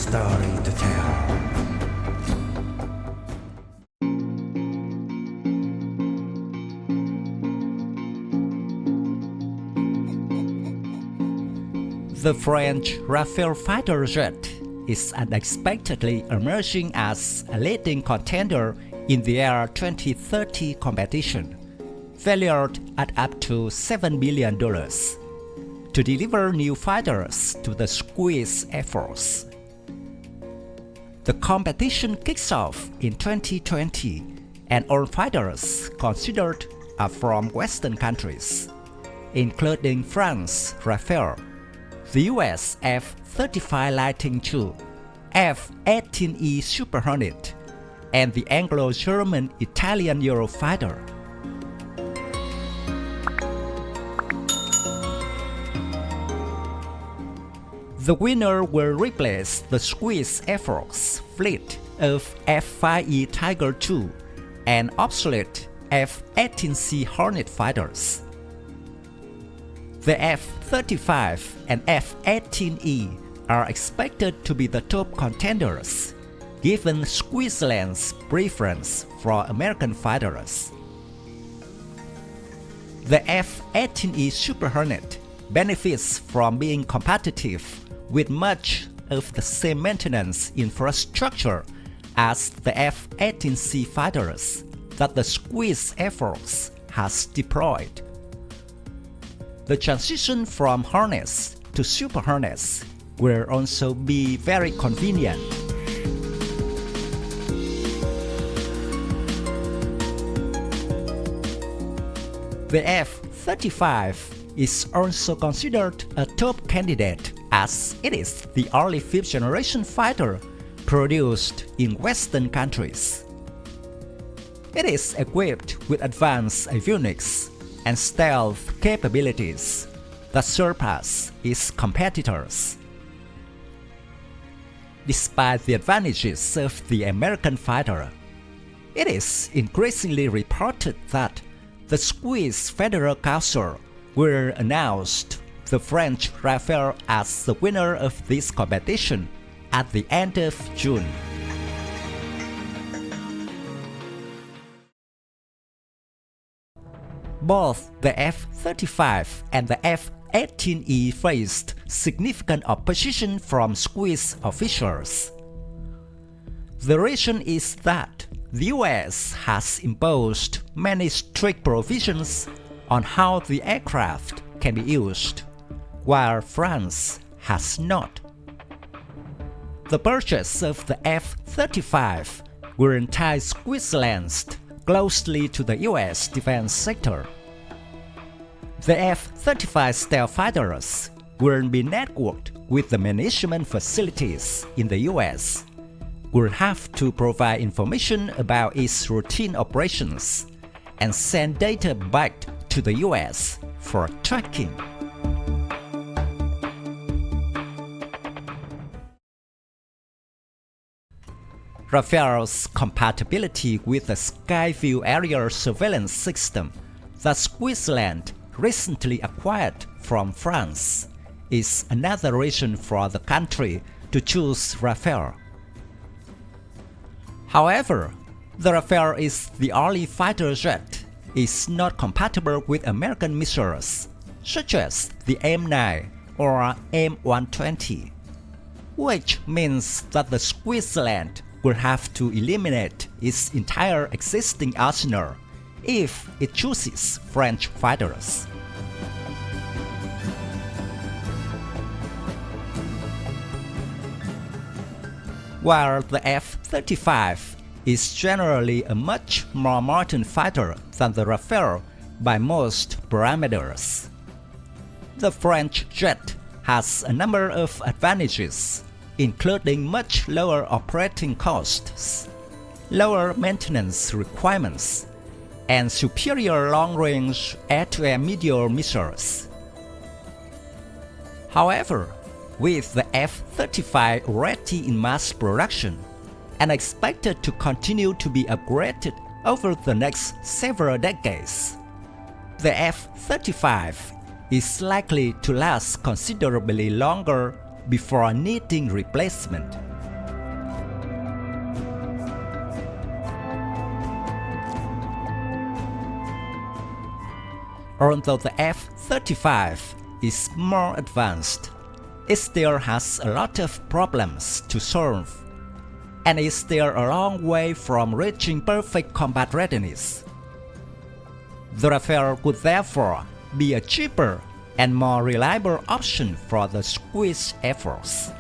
story to tell. The French Rafale fighter jet is unexpectedly emerging as a leading contender in the Air 2030 competition, valued at up to $7 billion, to deliver new fighters to the squeeze Air Force. The competition kicks off in 2020, and all fighters considered are from Western countries, including France Rafale, the US F-35 Lightning II, F-18E Super Hornet, and the Anglo-German-Italian Eurofighter. The winner will replace the squeeze Air Force fleet of F-5E Tiger II and obsolete F-18C Hornet fighters. The F-35 and F-18E are expected to be the top contenders, given Switzerland's preference for American fighters. The F-18E Super Hornet benefits from being competitive with much of the same maintenance infrastructure as the F-18C fighters that the squeeze Air Force has deployed. The transition from Hornets to Super Hornets will also be very convenient. The F-35 is also considered a top candidate as it is the only fifth-generation fighter produced in Western countries. It is equipped with advanced avionics and stealth capabilities that surpass its competitors. Despite the advantages of the American fighter, it is increasingly reported that the Swiss Federal Council will announce the French Rafale as the winner of this competition at the end of June. Both the F-35 and the F-18E faced significant opposition from Swiss officials. The reason is that the US has imposed many strict provisions on how the aircraft can be used, while France has not. The purchase of the F-35 will tie Switzerland closely to the US defense sector. The F-35 stealth fighters will be networked with the management facilities in the US, will have to provide information about its routine operations, and send data back to the US for tracking. Rafale's compatibility with the Skyview aerial surveillance system that Switzerland recently acquired from France is another reason for the country to choose Rafale. However, the Rafale is the only fighter jet is not compatible with American missiles, such as the M9 or M120, which means that the Switzerland will have to eliminate its entire existing arsenal if it chooses French fighters. While the F-35 is generally a much more modern fighter than the Rafale by most parameters, the French jet has a number of advantages, including much lower operating costs, lower maintenance requirements, and superior long-range air-to-air medial missiles. However, with the F-35 already in mass production and expected to continue to be upgraded over the next several decades, the F-35 is likely to last considerably longer before needing replacement. Although the F-35 is more advanced, it still has a lot of problems to solve, and is still a long way from reaching perfect combat readiness. The Rafale could therefore be a cheaper and more reliable option for the Swiss Air Force.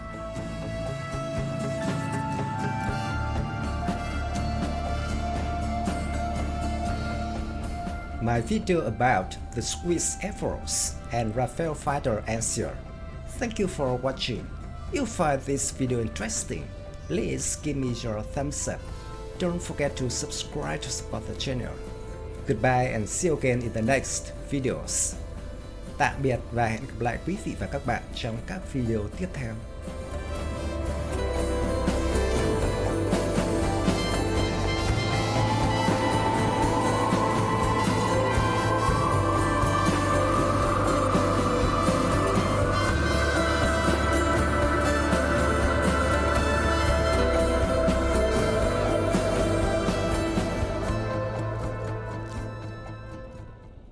My video about the Swiss Air Force and Rafale fighter ends here. Thank you for watching. If you find this video interesting, please give me your thumbs up. Don't forget to subscribe to support the channel. Goodbye and see you again in the next videos. Tạm biệt và hẹn gặp lại quý vị và các bạn trong các video tiếp theo.